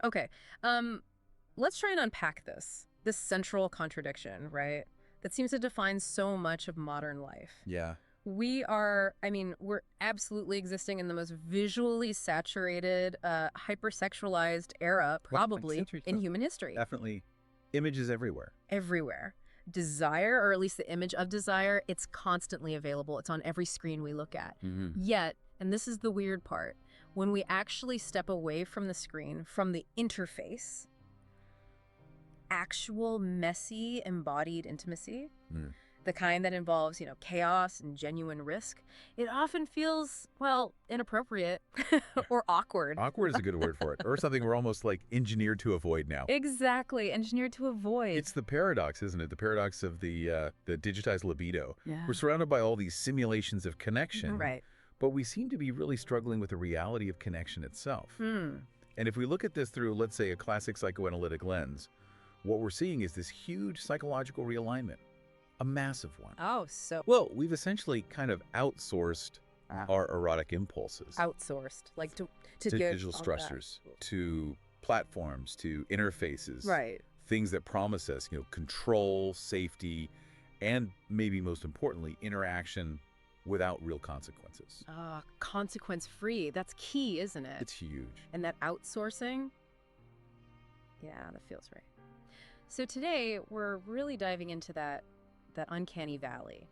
Okay. Let's try and unpack this central contradiction, right? That seems to define so much of modern life. Yeah. We're absolutely existing in the most visually saturated, hypersexualized era, Well, 20th probably, century in stuff. human history. Definitely images everywhere. Everywhere. Desire, or at least the image of desire, it's constantly available. It's on every screen we look at. Yet, and this is the weird part, when we actually step away from the screen, from the interface, actual messy embodied intimacy, the kind that involves, chaos and genuine risk, it often feels, well, inappropriate or awkward. Awkward is a good word for it. Or something we're almost like engineered to avoid now. Exactly, engineered to avoid. It's the paradox, isn't it? The paradox of the digitized libido. Yeah. We're surrounded by all these simulations of connection. Right. But we seem to be really struggling with the reality of connection itself. And if we look at this through, let's say, a classic psychoanalytic lens, what we're seeing is this huge psychological realignment, a massive one. Oh, so Well, we've essentially kind of outsourced our erotic impulses outsourced, like to to give digital all stressors, to platforms, to interfaces, Right. things that promise us, control, safety, and maybe most importantly, interaction without real consequences. Consequence-free. That's key, isn't it? It's huge. And that outsourcing, yeah, that feels right. So today, we're really diving into that uncanny valley,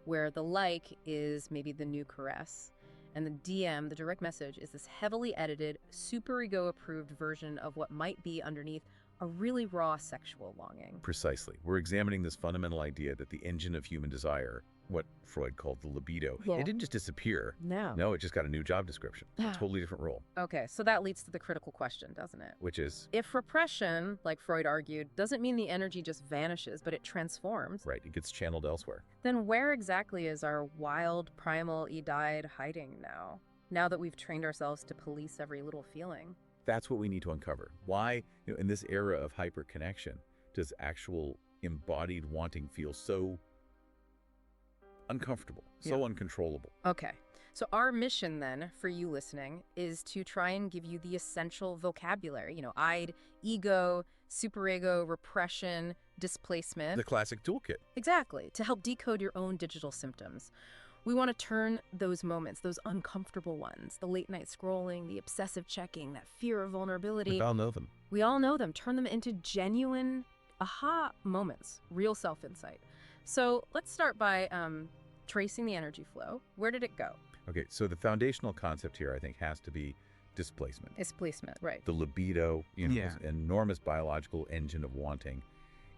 where the like is maybe the new caress, and the DM, the direct message, is this heavily edited, super ego-approved version of what might be underneath a really raw sexual longing. Precisely. We're examining this fundamental idea that the engine of human desire, what Freud called the libido, Yeah. it didn't just disappear. No. No, it just got a new job description, a totally different role, Okay, so that leads to the critical question, doesn't it? which is, If repression, like Freud argued, doesn't mean the energy just vanishes, but it transforms, right, it gets channeled elsewhere. then where exactly is our wild, primal Edeid hiding now? Now that we've trained ourselves to police every little feeling. That's what we need to uncover. Why, in this era of hyperconnection, does actual embodied wanting feel so uncomfortable, so uncontrollable? Okay, so our mission then, for you listening, is to try and give you the essential vocabulary, id, ego, superego, repression, displacement. The classic toolkit. Exactly, to help decode your own digital symptoms. We want to turn those moments, those uncomfortable ones, the late night scrolling, the obsessive checking, that fear of vulnerability. We all know them. We all know them. Turn them into genuine aha moments, real self-insight. So let's start by tracing the energy flow. Where did it go? Okay, so the foundational concept here, I think, has to be displacement. Displacement, right. The libido, this enormous biological engine of wanting,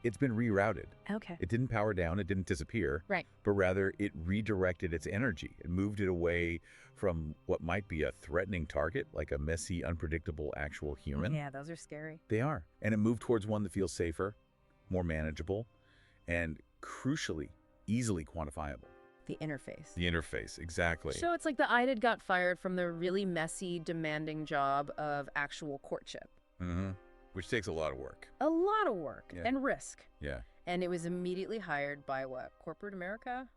it's been rerouted. Okay. It didn't power down, it didn't disappear, Right. but rather it redirected its energy. It moved it away from what might be a threatening target, like a messy, unpredictable actual human. Yeah, those are scary. They are. And it moved towards one that feels safer, more manageable, and crucially, easily quantifiable. The interface. The interface, exactly. So it's like the IDID got fired from the really messy, demanding job of actual courtship. Which takes a lot of work. A lot of work and risk. Yeah. And it was immediately hired by what? Corporate America?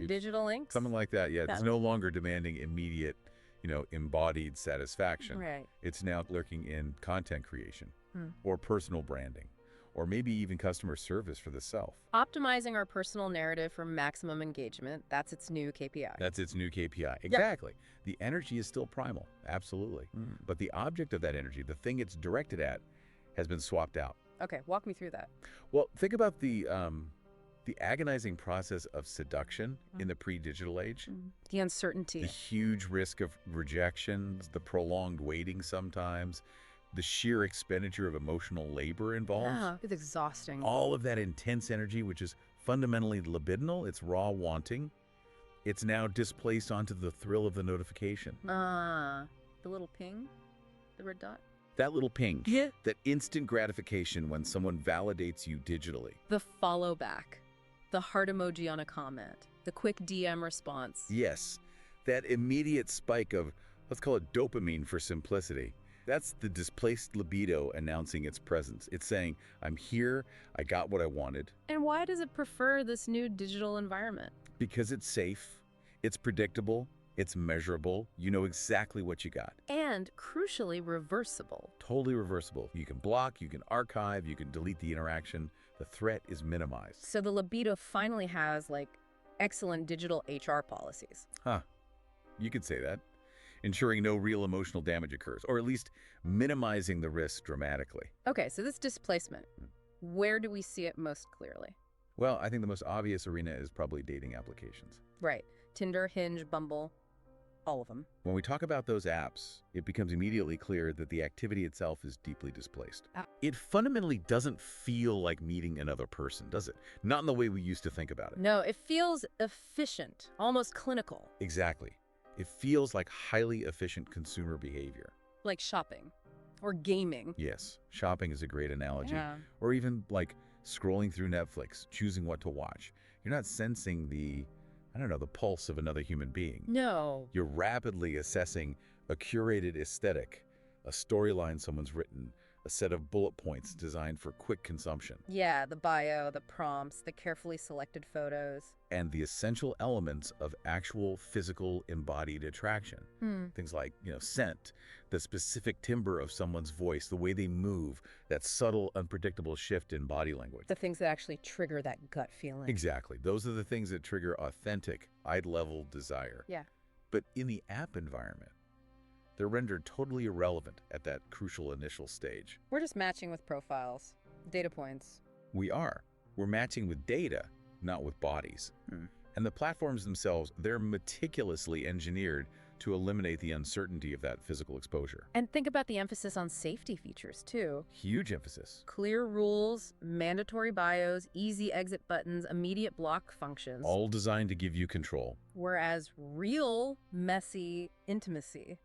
Digital Inc.? Something like that, yeah. It's no longer demanding immediate, embodied satisfaction. Right. It's now lurking in content creation or personal branding, or maybe even customer service for the self. Optimizing our personal narrative for maximum engagement, that's its new KPI. That's its new KPI. Exactly. The energy is still primal, absolutely. But the object of that energy, the thing it's directed at, has been swapped out. Okay, walk me through that. Well, think about the agonizing process of seduction in the pre-digital age. The uncertainty. The huge risk of rejections, the prolonged waiting sometimes, the sheer expenditure of emotional labor involved. Yeah, it's exhausting. All of that intense energy, which is fundamentally libidinal, it's raw wanting, it's now displaced onto the thrill of the notification. The little ping? The red dot? That little ping. Yeah. That instant gratification when someone validates you digitally. The follow back. The heart emoji on a comment. The quick DM response. Yes. That immediate spike of, let's call it dopamine for simplicity. That's the displaced libido announcing its presence. It's saying, I'm here, I got what I wanted. And why does it prefer this new digital environment? Because it's safe, it's predictable, It's measurable. You know exactly what you got. And crucially reversible. Totally reversible. You can block, you can archive, you can delete the interaction. The threat is minimized. So the Libido finally has, like, excellent digital HR policies. Huh. You could say that. Ensuring no real emotional damage occurs, or at least minimizing the risk dramatically. Okay, so this displacement, where do we see it most clearly? Well, I think the most obvious arena is probably dating applications. Right. Tinder, Hinge, Bumble, all of them. When we talk about those apps, it becomes immediately clear that the activity itself is deeply displaced. It fundamentally doesn't feel like meeting another person, does it? Not in the way we used to think about it. No, it feels efficient, almost clinical. Exactly. It feels like highly efficient consumer behavior. Like shopping or gaming. Yes, shopping is a great analogy. Yeah. Or even like scrolling through Netflix, choosing what to watch. You're not sensing the pulse of another human being. No. You're rapidly assessing a curated aesthetic, a storyline someone's written, a set of bullet points designed for quick consumption. Yeah, the bio, the prompts, the carefully selected photos. And the essential elements of actual physical embodied attraction. Things like, scent, the specific timbre of someone's voice, the way they move, that subtle, unpredictable shift in body language. The things that actually trigger that gut feeling. Exactly. Those are the things that trigger authentic, eye-level desire. Yeah. But in the app environment, they're rendered totally irrelevant at that crucial initial stage. We're just matching with profiles, data points. We're matching with data, not with bodies. And the platforms themselves, they're meticulously engineered to eliminate the uncertainty of that physical exposure. And think about the emphasis on safety features, too. Huge emphasis. Clear rules, mandatory bios, easy exit buttons, immediate block functions. All designed to give you control. Whereas real, messy intimacy,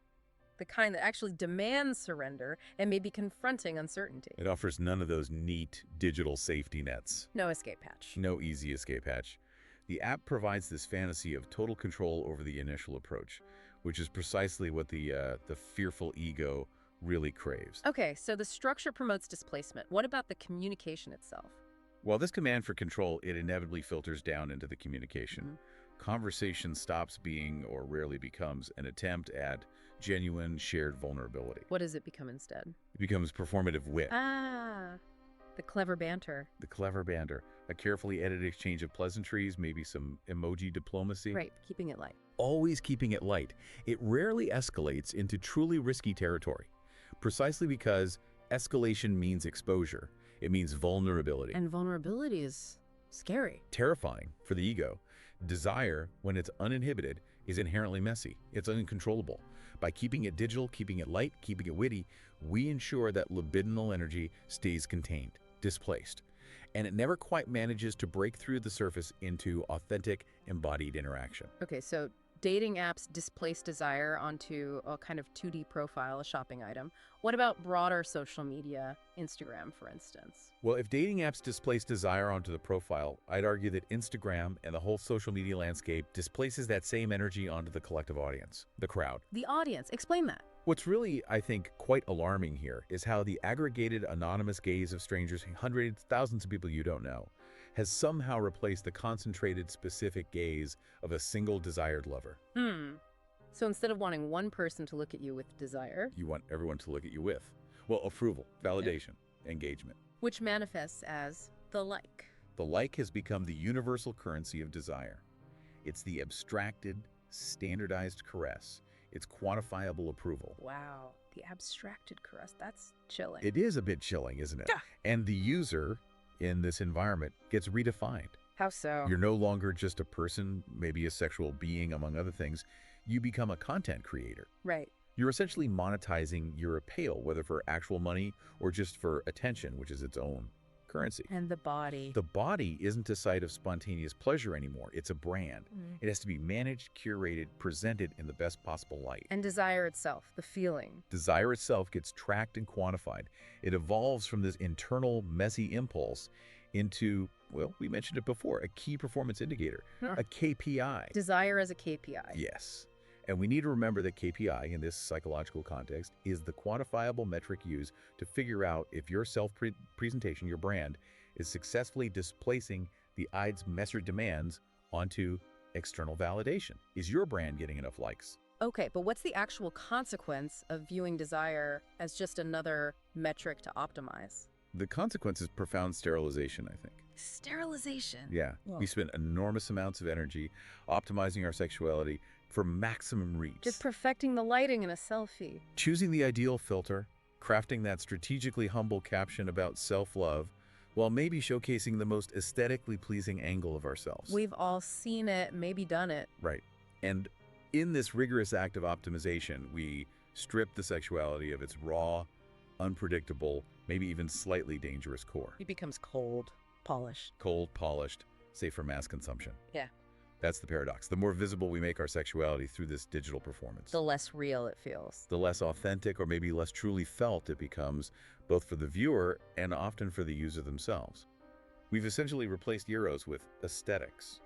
the kind that actually demands surrender and may be confronting uncertainty. It offers none of those neat digital safety nets. No escape hatch. No easy escape hatch. The app provides this fantasy of total control over the initial approach, which is precisely what the fearful ego really craves. Okay, so the structure promotes displacement. What about the communication itself? Well, this command for control, it inevitably filters down into the communication. Conversation stops being, or rarely becomes, an attempt at genuine shared vulnerability. What does it become instead? It becomes performative wit. The clever banter. The clever banter. A carefully edited exchange of pleasantries, maybe some emoji diplomacy. Right, keeping it light. Always keeping it light. It rarely escalates into truly risky territory, precisely because escalation means exposure. It means vulnerability. And vulnerability is scary. Terrifying for the ego. Desire, when it's uninhibited, is inherently messy. It's uncontrollable. By keeping it digital, keeping it light, keeping it witty, we ensure that libidinal energy stays contained, displaced, and it never quite manages to break through the surface into authentic, embodied interaction. Okay, so dating apps displace desire onto a kind of 2D profile, a shopping item. What about broader social media, Instagram, for instance? Well, if dating apps displace desire onto the profile, I'd argue that Instagram and the whole social media landscape displaces that same energy onto the collective audience, the crowd. The audience, explain that. What's really, I think, quite alarming here is how the aggregated anonymous gaze of strangers, hundreds, thousands of people you don't know, has somehow replaced the concentrated, specific gaze of a single desired lover. So instead of wanting one person to look at you with desire, You want everyone to look at you with, well, approval, validation, engagement. which manifests as the like. The like has become the universal currency of desire. It's the abstracted, standardized caress. It's quantifiable approval. Wow, the abstracted caress, that's chilling. It is a bit chilling, isn't it? Yeah. And the user in this environment gets redefined. How so? You're no longer just a person, maybe a sexual being, among other things. You become a content creator. Right. You're essentially monetizing your appeal, whether for actual money or just for attention, which is its own currency. And the body. The body isn't a site of spontaneous pleasure anymore. It's a brand. It has to be managed, curated, presented in the best possible light. And desire itself, the feeling. Desire itself gets tracked and quantified. It evolves from this internal, messy impulse into, well, we mentioned it before, a key performance indicator, a KPI. Desire as a KPI. Yes. And we need to remember that KPI in this psychological context is the quantifiable metric used to figure out if your self-presentation, your brand, is successfully displacing the eye's measured demands onto external validation. Is your brand getting enough likes? Okay, but what's the actual consequence of viewing desire as just another metric to optimize? The consequence is profound sterilization, I think. Sterilization. Yeah, Whoa. we spend enormous amounts of energy optimizing our sexuality for maximum reach. Just perfecting the lighting in a selfie. Choosing the ideal filter, crafting that strategically humble caption about self-love, while maybe showcasing the most aesthetically pleasing angle of ourselves. We've all seen it, maybe done it. Right. And in this rigorous act of optimization, we strip the sexuality of its raw, unpredictable, maybe even slightly dangerous core. It becomes cold, polished. Cold, polished, safe for mass consumption. Yeah. That's the paradox. The more visible we make our sexuality through this digital performance, The less real it feels. the less authentic or maybe less truly felt it becomes, both for the viewer and often for the user themselves. We've essentially replaced eros with aesthetics,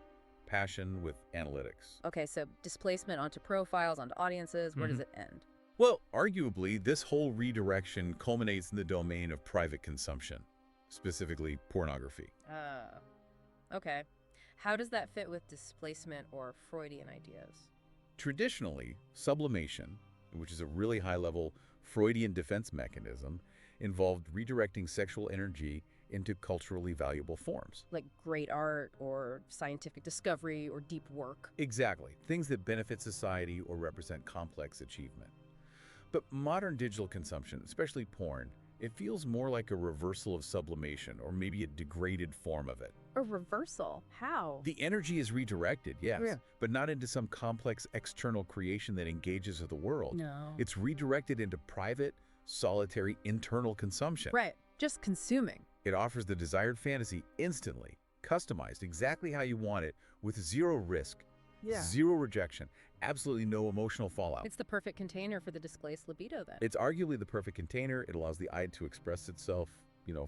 passion with analytics. Okay, so displacement onto profiles, onto audiences, where does it end? Well, arguably, this whole redirection culminates in the domain of private consumption, specifically pornography. Okay. How does that fit with displacement or Freudian ideas? Traditionally, sublimation, which is a really high-level Freudian defense mechanism, involved redirecting sexual energy into culturally valuable forms. Like great art or scientific discovery or deep work. Exactly. Things that benefit society or represent complex achievement. But modern digital consumption, especially porn, it feels more like a reversal of sublimation or maybe a degraded form of it. A reversal? How? The energy is redirected, yes, Yeah. but not into some complex external creation that engages with the world. No. It's redirected into private, solitary, internal consumption. Right. Just consuming. It offers the desired fantasy instantly, customized exactly how you want it, with zero risk, zero rejection, absolutely no emotional fallout. It's the perfect container for the displaced libido then. It's arguably the perfect container. It allows the eye to express itself,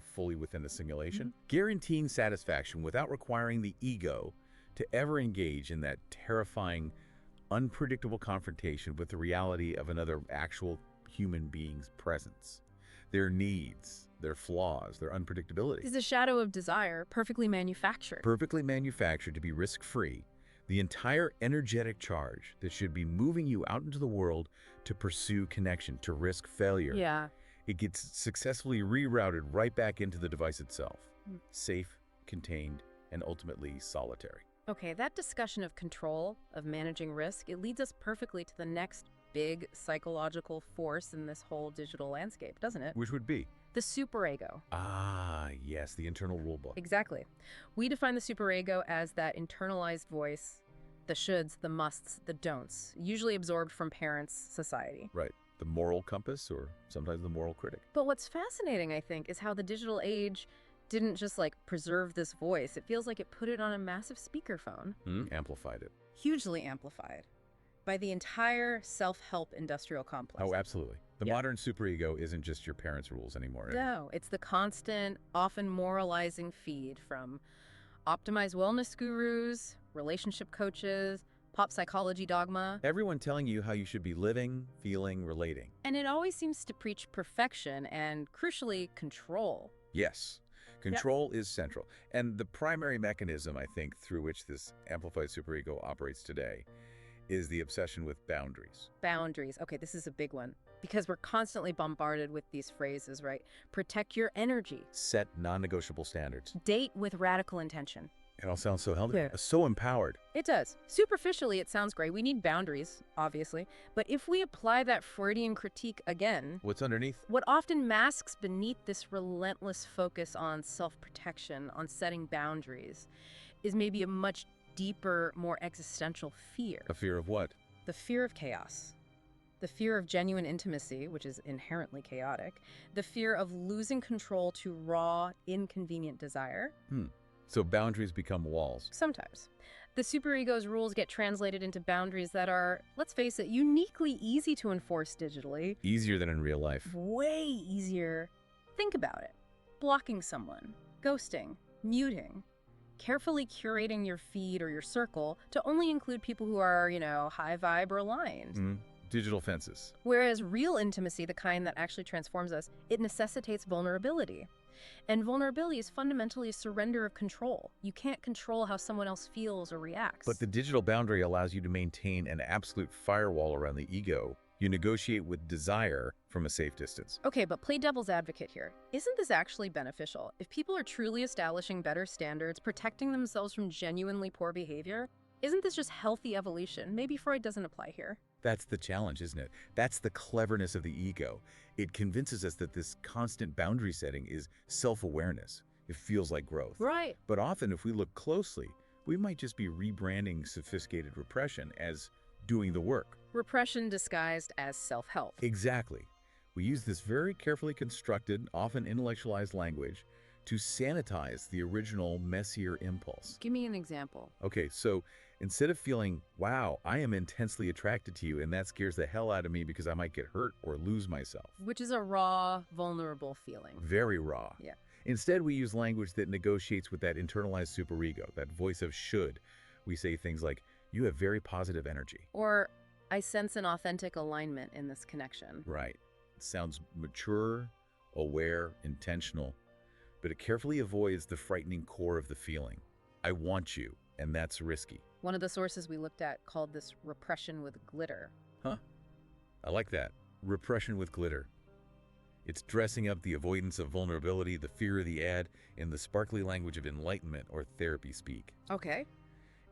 fully within the simulation, guaranteeing satisfaction without requiring the ego to ever engage in that terrifying, unpredictable confrontation with the reality of another actual human being's presence, their needs, their flaws, their unpredictability. It's a shadow of desire, perfectly manufactured. Perfectly manufactured to be risk-free. The entire energetic charge that should be moving you out into the world to pursue connection, to risk failure. Yeah. It gets successfully rerouted right back into the device itself. Safe, contained, and ultimately solitary. Okay, that discussion of control, of managing risk, it leads us perfectly to the next big psychological force in this whole digital landscape, doesn't it? Which would be? The superego. Ah, yes, the internal rulebook. Exactly. We define the superego as that internalized voice, the shoulds, the musts, the don'ts, usually absorbed from parents, society. Right. The moral compass, or sometimes the moral critic. But what's fascinating, I think, is how the digital age didn't just preserve this voice. It feels like it put it on a massive speakerphone. Amplified it. Hugely amplified by the entire self-help industrial complex. Oh, absolutely. The modern superego isn't just your parents' rules anymore. No, it's the constant, often moralizing feed from optimized wellness gurus, relationship coaches, pop psychology dogma. Everyone telling you how you should be living, feeling, relating. And it always seems to preach perfection and, crucially, control. Yes. Control is central. And the primary mechanism, I think, through which this amplified superego operates today is the obsession with boundaries. Boundaries. Okay, this is a big one. Because we're constantly bombarded with these phrases, right? Protect your energy. Set non-negotiable standards. Date with radical intention. It all sounds so healthy, Yeah. so empowered. It does. Superficially, it sounds great. We need boundaries, obviously. But if we apply that Freudian critique again, What's underneath? what often masks beneath this relentless focus on self-protection, on setting boundaries, is maybe a much deeper, more existential fear. A fear of what? The fear of chaos. The fear of genuine intimacy, which is inherently chaotic. The fear of losing control to raw, inconvenient desire. So boundaries become walls. Sometimes. The superego's rules get translated into boundaries that are, let's face it, uniquely easy to enforce digitally. Easier than in real life. Way easier. Think about it. Blocking someone, ghosting, muting, carefully curating your feed or your circle to only include people who are, high vibe or aligned. Digital fences. Whereas real intimacy, the kind that actually transforms us, it necessitates vulnerability. And vulnerability is fundamentally a surrender of control. You can't control how someone else feels or reacts. But the digital boundary allows you to maintain an absolute firewall around the ego. You negotiate with desire from a safe distance. Okay, but play devil's advocate here. Isn't this actually beneficial? If people are truly establishing better standards, protecting themselves from genuinely poor behavior, isn't this just healthy evolution? Maybe Freud doesn't apply here. That's the challenge, isn't it? That's the cleverness of the ego. It convinces us that this constant boundary setting is self-awareness. It feels like growth. Right. But often, if we look closely, we might just be rebranding sophisticated repression as doing the work. Repression disguised as self-help. Exactly. We use this very carefully constructed, often intellectualized language to sanitize the original, messier impulse. Give me an example. Okay, so instead of feeling, wow, I am intensely attracted to you and that scares the hell out of me because I might get hurt or lose myself. Which is a raw, vulnerable feeling. Very raw. Yeah. Instead, we use language that negotiates with that internalized superego, that voice of should. We say things like, you have very positive energy. Or, I sense an authentic alignment in this connection. Right. It sounds mature, aware, intentional, but it carefully avoids the frightening core of the feeling. I want you, and that's risky. One of the sources we looked at called this repression with glitter. Huh? I like that. Repression with glitter. It's dressing up the avoidance of vulnerability, the fear of the ad, in the sparkly language of enlightenment or therapy speak. Okay.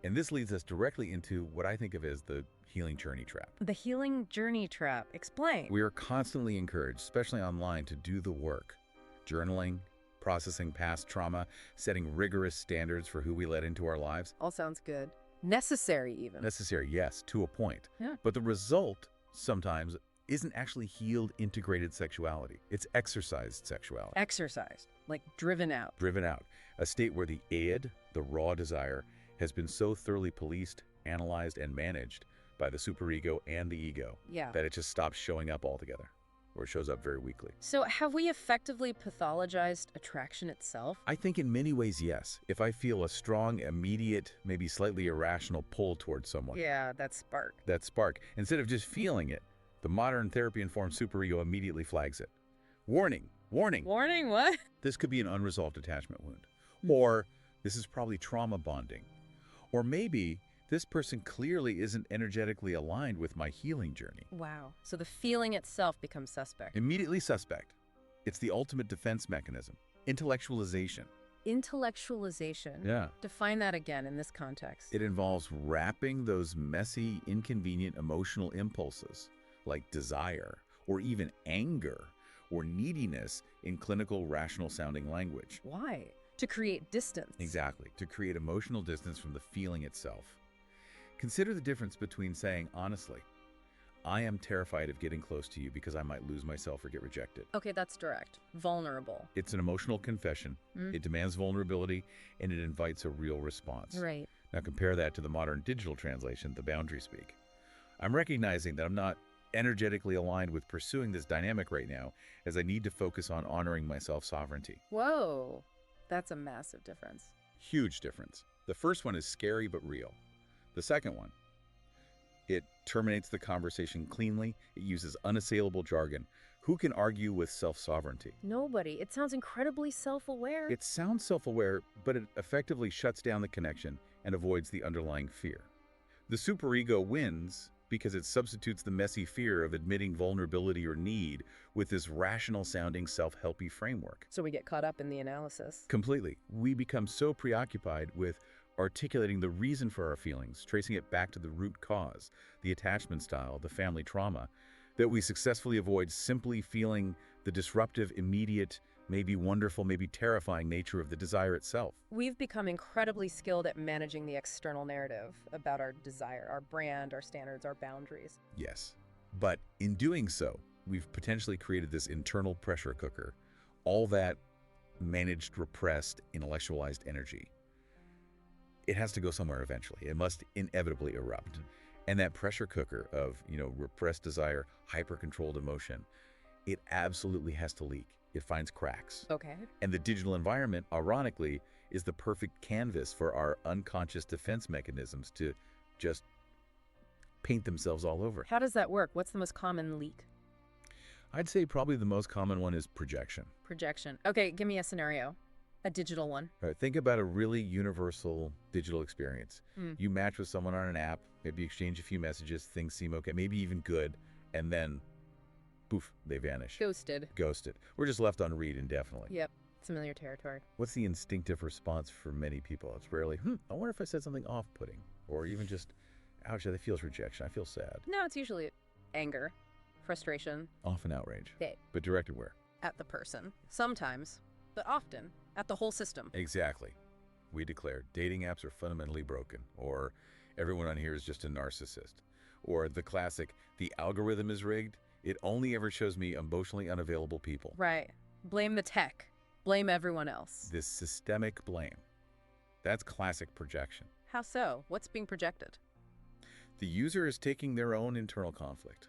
And this leads us directly into what I think of as the healing journey trap. The healing journey trap. Explain. We are constantly encouraged, especially online, to do the work. Journaling, processing past trauma, setting rigorous standards for who we let into our lives. All sounds good. Necessary, even. Necessary, yes, to a point. Yeah. But the result, sometimes, isn't actually healed, integrated sexuality. It's exercised sexuality. Exercised. Like driven out. Driven out. A state where the id, the raw desire, has been so thoroughly policed, analyzed, and managed by the superego and the ego that it just stops showing up altogether, or it shows up very weakly. So have we effectively pathologized attraction itself? I think in many ways, yes. If I feel a strong, immediate, maybe slightly irrational pull towards someone. Yeah, that spark. That spark. Instead of just feeling it, the modern therapy-informed superego immediately flags it. Warning, warning. Warning, what? This could be an unresolved attachment wound. Or this is probably trauma bonding. Or maybe this person clearly isn't energetically aligned with my healing journey. Wow. So the feeling itself becomes suspect. Immediately suspect. It's the ultimate defense mechanism. Intellectualization. Intellectualization. Yeah. Define that again in this context. It involves wrapping those messy, inconvenient emotional impulses, like desire, or even anger, or neediness, in clinical, rational-sounding language. Why? To create distance. Exactly. To create emotional distance from the feeling itself. Consider the difference between saying, honestly, I am terrified of getting close to you because I might lose myself or get rejected. Okay, that's direct. Vulnerable. It's an emotional confession. It demands vulnerability, and it invites a real response. Right. Now compare that to the modern digital translation, the boundary speak. I'm recognizing that I'm not energetically aligned with pursuing this dynamic right now, as I need to focus on honoring my self-sovereignty. Whoa. That's a massive difference. Huge difference. The first one is scary but real. The second one, it terminates the conversation cleanly. It uses unassailable jargon. Who can argue with self-sovereignty? Nobody. It sounds incredibly self-aware. It sounds self-aware, but it effectively shuts down the connection and avoids the underlying fear. The superego wins because it substitutes the messy fear of admitting vulnerability or need with this rational-sounding self-helpy framework. So we get caught up in the analysis. Completely. We become so preoccupied with articulating the reason for our feelings, tracing it back to the root cause, the attachment style, the family trauma, that we successfully avoid simply feeling the disruptive, immediate, maybe wonderful, maybe terrifying nature of the desire itself. We've become incredibly skilled at managing the external narrative about our desire, our brand, our standards, our boundaries. Yes. But in doing so, we've potentially created this internal pressure cooker, all that managed, repressed, intellectualized energy. It has to go somewhere eventually. It must inevitably erupt. And that pressure cooker of, repressed desire, hyper-controlled emotion, it absolutely has to leak. It finds cracks. Okay. And the digital environment, ironically, is the perfect canvas for our unconscious defense mechanisms to just paint themselves all over. How does that work? What's the most common leak? I'd say probably the most common one is projection. Projection. Okay, give me a scenario. A digital one. All right, think about a really universal digital experience. You match with someone on an app, maybe exchange a few messages, things seem okay, maybe even good, and then, poof, they vanish. Ghosted. Ghosted. We're just left on read indefinitely. Yep. Familiar territory. What's the instinctive response for many people? It's rarely, I wonder if I said something off-putting, or even just, ouch, that feels rejection. I feel sad. No, it's usually anger, frustration. Often outrage. Okay. But directed where? At the person. Sometimes, but often at the whole system. Exactly. We declare dating apps are fundamentally broken, or everyone on here is just a narcissist, or the classic, the algorithm is rigged. It only ever shows me emotionally unavailable people. Right. Blame the tech. Blame everyone else. This systemic blame. That's classic projection. How so? What's being projected? The user is taking their own internal conflict.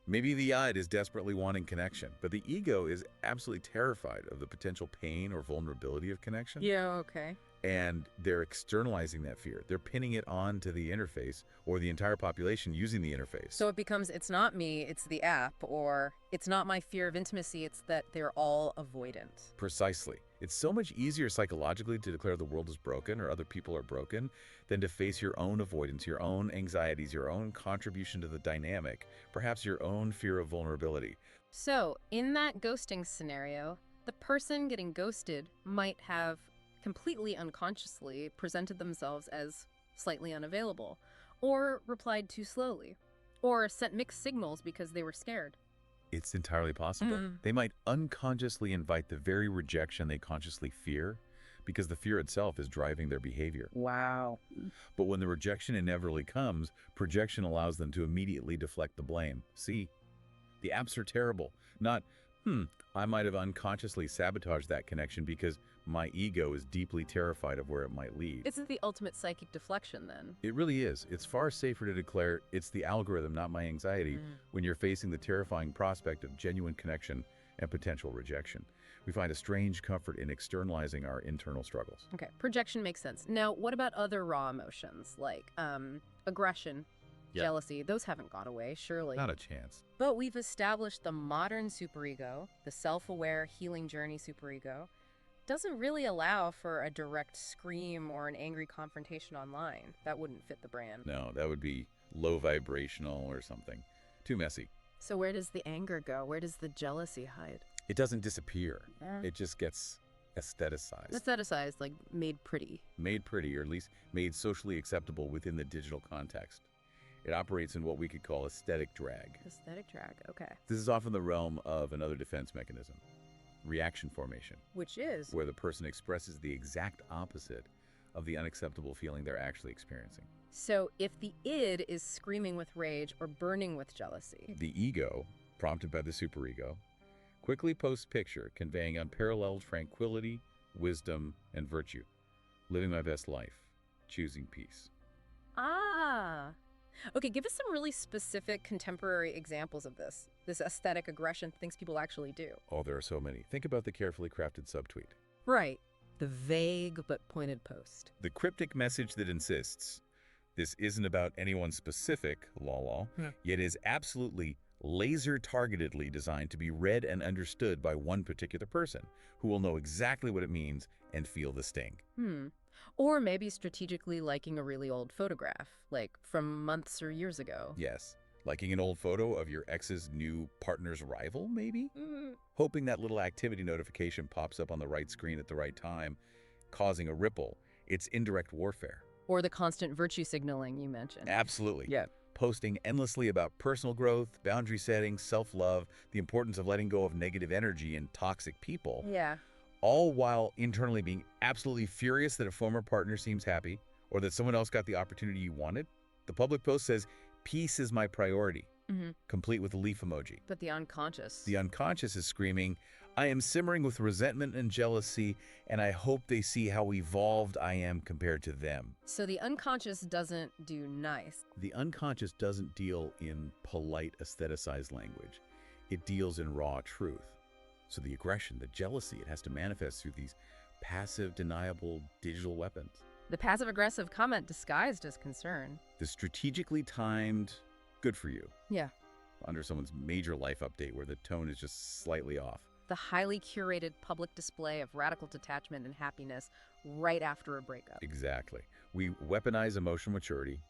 Maybe the id is desperately wanting connection, but the ego is absolutely terrified of the potential pain or vulnerability of connection. Yeah, okay. And they're externalizing that fear. They're pinning it onto the interface or the entire population using the interface. So it becomes, it's not me, it's the app, or it's not my fear of intimacy, it's that they're all avoidant. Precisely. It's so much easier psychologically to declare the world is broken or other people are broken than to face your own avoidance, your own anxieties, your own contribution to the dynamic, perhaps your own fear of vulnerability. So in that ghosting scenario, the person getting ghosted might have completely unconsciously presented themselves as slightly unavailable, or replied too slowly, or sent mixed signals because they were scared. It's entirely possible. They might unconsciously invite the very rejection they consciously fear because the fear itself is driving their behavior. Wow. But when the rejection inevitably comes, projection allows them to immediately deflect the blame. See, the apps are terrible. Not, I might have unconsciously sabotaged that connection because my ego is deeply terrified of where it might lead. Isn't the ultimate psychic deflection then? It really is. It's far safer to declare it's the algorithm, not my anxiety, when you're facing the terrifying prospect of genuine connection and potential rejection. We find a strange comfort in externalizing our internal struggles. Okay, projection makes sense. Now, what about other raw emotions like aggression, jealousy? Those haven't gone away, surely. Not a chance. But we've established the modern superego, the self-aware healing journey superego, doesn't really allow for a direct scream or an angry confrontation online. That wouldn't fit the brand. No, that would be low vibrational or something. Too messy. So where does the anger go? Where does the jealousy hide? It doesn't disappear. It just gets aestheticized. Aestheticized, like made pretty. Made pretty, or at least made socially acceptable within the digital context. It operates in what we could call aesthetic drag. Aesthetic drag, okay. This is often the realm of another defense mechanism, reaction formation, Which is? where the person expresses the exact opposite of the unacceptable feeling they're actually experiencing. So if the id is screaming with rage or burning with jealousy. The ego, prompted by the superego, quickly posts picture conveying unparalleled tranquility, wisdom, and virtue. Living my best life, choosing peace. Ah. Okay, give us some really specific contemporary examples of this aesthetic aggression, things people actually do. Oh, there are so many. Think about the carefully crafted subtweet. Right. The vague but pointed post. The cryptic message that insists this isn't about anyone specific, lol, yet is absolutely laser-targetedly designed to be read and understood by one particular person who will know exactly what it means and feel the sting. Or maybe strategically liking a really old photograph, like from months or years ago. Yes, liking an old photo of your ex's new partner's rival, maybe? Hoping that little activity notification pops up on the right screen at the right time, causing a ripple. It's indirect warfare. Or the constant virtue signaling you mentioned. Absolutely. Yeah. Posting endlessly about personal growth, boundary setting, self-love, the importance of letting go of negative energy and toxic people. Yeah. All while internally being absolutely furious that a former partner seems happy or that someone else got the opportunity you wanted. The public post says, peace is my priority, complete with a leaf emoji. But the unconscious. The unconscious is screaming, I am simmering with resentment and jealousy, and I hope they see how evolved I am compared to them. So the unconscious doesn't do nice. The unconscious doesn't deal in polite, aestheticized language. It deals in raw truth. So the aggression, the jealousy, it has to manifest through these passive, deniable digital weapons. The passive-aggressive comment disguised as concern. The strategically timed, good for you. Yeah. under someone's major life update where the tone is just slightly off. The highly curated public display of radical detachment and happiness right after a breakup. Exactly. We weaponize emotional maturity.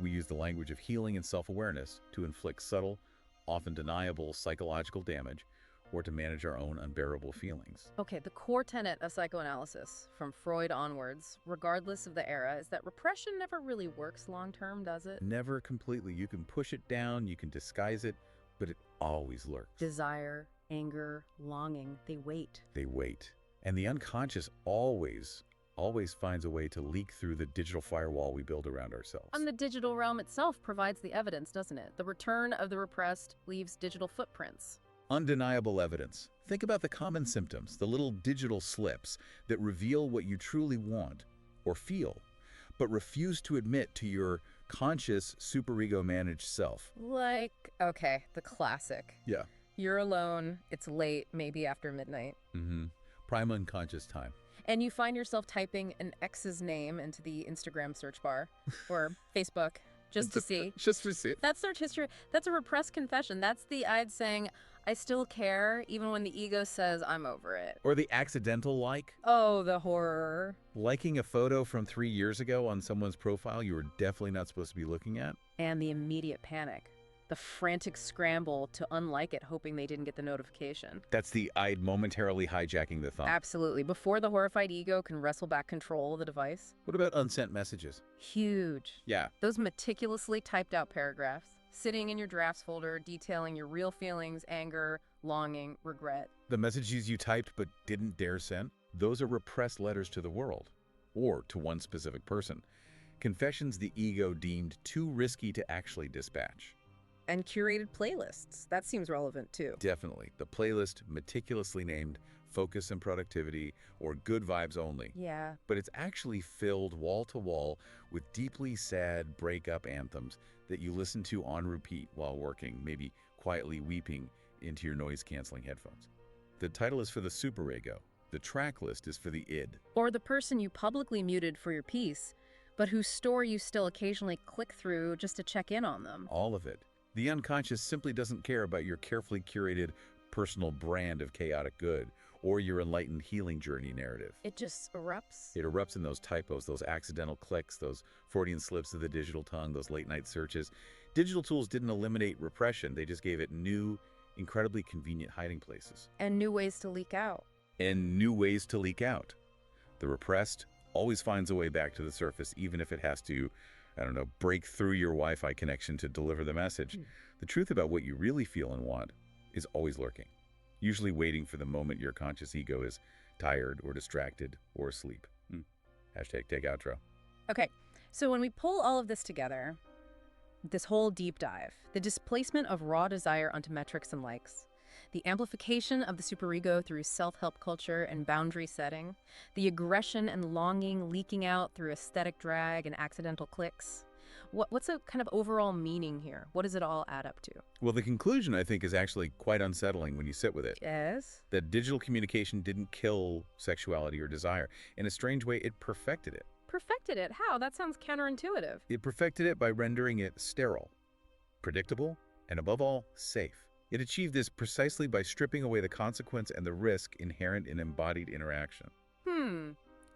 We use the language of healing and self-awareness to inflict subtle, often deniable psychological damage, or to manage our own unbearable feelings. Okay, the core tenet of psychoanalysis, from Freud onwards, regardless of the era, is that repression never really works long-term, does it? Never completely. You can push it down, you can disguise it, but it always lurks. Desire, anger, longing, they wait. They wait. And the unconscious always finds a way to leak through the digital firewall we build around ourselves. And the digital realm itself provides the evidence, doesn't it? The return of the repressed leaves digital footprints. Undeniable evidence. Think about the common symptoms, the little digital slips that reveal what you truly want or feel, but refuse to admit to your conscious, superego-managed self. Like, okay, the classic. Yeah. You're alone, it's late, maybe after midnight. Prime unconscious time. And you find yourself typing an ex's name into the Instagram search bar or Facebook just to see. Just to see it. That's search history. That's a repressed confession. That's the I'd saying, I still care, even when the ego says I'm over it. Or the accidental like. Oh, the horror. Liking a photo from 3 years ago on someone's profile you were definitely not supposed to be looking at. And the immediate panic. The frantic scramble to unlike it, hoping they didn't get the notification. That's the I'd momentarily hijacking the thumb. Absolutely. Before the horrified ego can wrestle back control of the device. What about unsent messages? Huge. Yeah. Those meticulously typed out paragraphs, sitting in your drafts folder, detailing your real feelings, anger, longing, regret. The messages you typed but didn't dare send? Those are repressed letters to the world, or to one specific person. Confessions the ego deemed too risky to actually dispatch. And curated playlists. That seems relevant too. Definitely. The playlist meticulously named Focus and Productivity or Good Vibes Only. Yeah. But it's actually filled wall to wall with deeply sad breakup anthems that you listen to on repeat while working, maybe quietly weeping into your noise-canceling headphones. The title is for the superego. The track list is for the id. Or the person you publicly muted for your peace, but whose story you still occasionally click through just to check in on them. All of it. The unconscious simply doesn't care about your carefully curated personal brand of chaotic good or your enlightened healing journey narrative. It just erupts. It erupts in those typos, those accidental clicks, those Freudian slips of the digital tongue, those late-night searches. Digital tools didn't eliminate repression. They just gave it new, incredibly convenient hiding places. And new ways to leak out. And new ways to leak out. The repressed always finds a way back to the surface, even if it has to, I don't know, break through your Wi-Fi connection to deliver the message. The truth about what you really feel and want is always lurking, usually waiting for the moment your conscious ego is tired or distracted or asleep. Hashtag take outro. Okay, so when we pull all of this together, this whole deep dive, the displacement of raw desire onto metrics and likes, the amplification of the superego through self-help culture and boundary setting, the aggression and longing leaking out through aesthetic drag and accidental clicks. What's a kind of overall meaning here? What does it all add up to? Well, the conclusion, I think, is actually quite unsettling when you sit with it. Yes? That digital communication didn't kill sexuality or desire. In a strange way, it perfected it. Perfected it? How? That sounds counterintuitive. It perfected it by rendering it sterile, predictable, and above all, safe. It achieved this precisely by stripping away the consequence and the risk inherent in embodied interaction.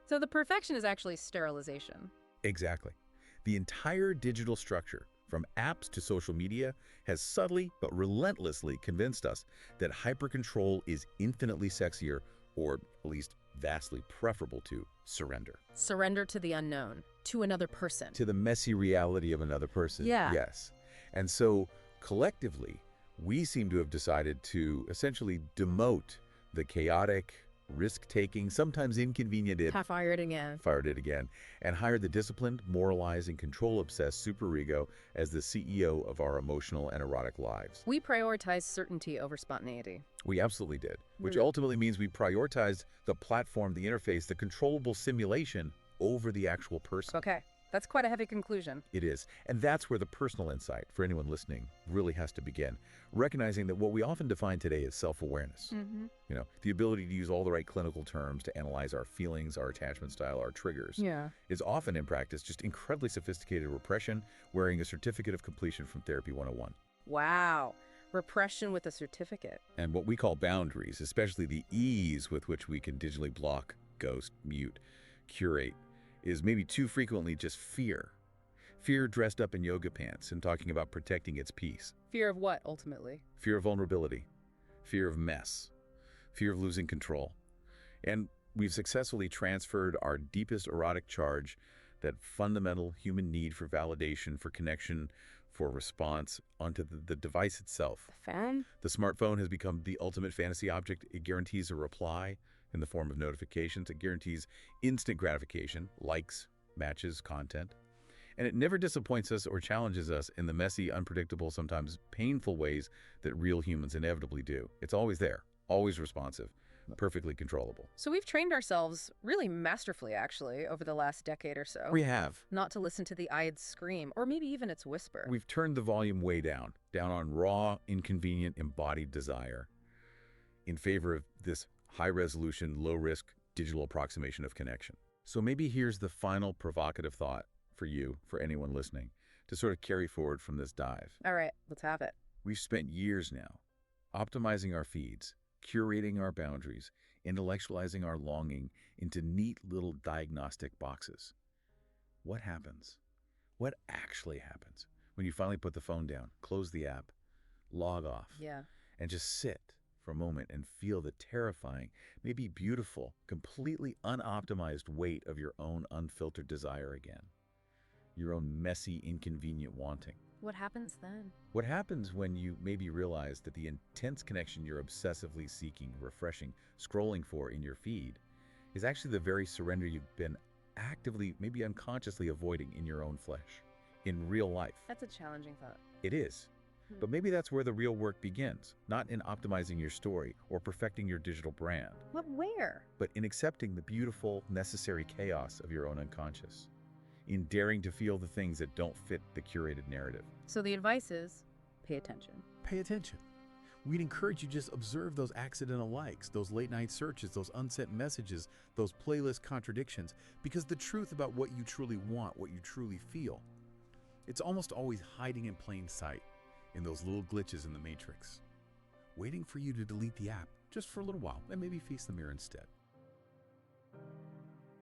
So the perfection is actually sterilization. Exactly. The entire digital structure, from apps to social media, has subtly but relentlessly convinced us that hypercontrol is infinitely sexier, or at least vastly preferable to surrender. Surrender to the unknown, to another person. To the messy reality of another person. Yeah. Yes. And so, collectively, we seem to have decided to essentially demote the chaotic, risk-taking, sometimes inconvenient Fired again. Fired it again, and hired the disciplined, moralized, and control-obsessed superego as the CEO of our emotional and erotic lives. We prioritize certainty over spontaneity. We absolutely did, which ultimately means we prioritized the platform, the interface, the controllable simulation over the actual person. Okay. That's quite a heavy conclusion. It is. And that's where the personal insight, for anyone listening, really has to begin. Recognizing that what we often define today as self-awareness, you know, the ability to use all the right clinical terms to analyze our feelings, our attachment style, our triggers, is often in practice just incredibly sophisticated repression wearing a certificate of completion from Therapy 101. Wow. Repression with a certificate. And what we call boundaries, especially the ease with which we can digitally block, ghost, mute, curate, is maybe too frequently just fear. Fear dressed up in yoga pants and talking about protecting its peace. Fear of what, ultimately? Fear of vulnerability, fear of mess, fear of losing control. And we've successfully transferred our deepest erotic charge, that fundamental human need for validation, for connection, for response, onto the device itself. The phone? The smartphone has become the ultimate fantasy object. It guarantees a reply in the form of notifications. It guarantees instant gratification, likes, matches, content. And it never disappoints us or challenges us in the messy, unpredictable, sometimes painful ways that real humans inevitably do. It's always there, always responsive, perfectly controllable. So we've trained ourselves really masterfully, actually, over the last decade or so. We have. Not to listen to the eyed scream, or maybe even its whisper. We've turned the volume way down on raw, inconvenient, embodied desire, in favor of this high-resolution, low-risk digital approximation of connection. So maybe here's the final provocative thought for you, for anyone listening, to sort of carry forward from this dive. All right, let's have it. We've spent years now optimizing our feeds, curating our boundaries, intellectualizing our longing into neat little diagnostic boxes. What happens? What actually happens when you finally put the phone down, close the app, log off, and just sit for a moment and feel the terrifying, maybe beautiful, completely unoptimized weight of your own unfiltered desire again? Your own messy, inconvenient wanting. What happens then? What happens when you maybe realize that the intense connection you're obsessively seeking, refreshing, scrolling for in your feed is actually the very surrender you've been actively, maybe unconsciously avoiding in your own flesh, in real life? That's a challenging thought. It is. But maybe that's where the real work begins, not in optimizing your story or perfecting your digital brand. But where? But in accepting the beautiful, necessary chaos of your own unconscious, in daring to feel the things that don't fit the curated narrative. So the advice is, pay attention. Pay attention. We'd encourage you to just observe those accidental likes, those late-night searches, those unsent messages, those playlist contradictions, because the truth about what you truly want, what you truly feel, it's almost always hiding in plain sight, in those little glitches in the matrix, waiting for you to delete the app just for a little while and maybe face the mirror instead.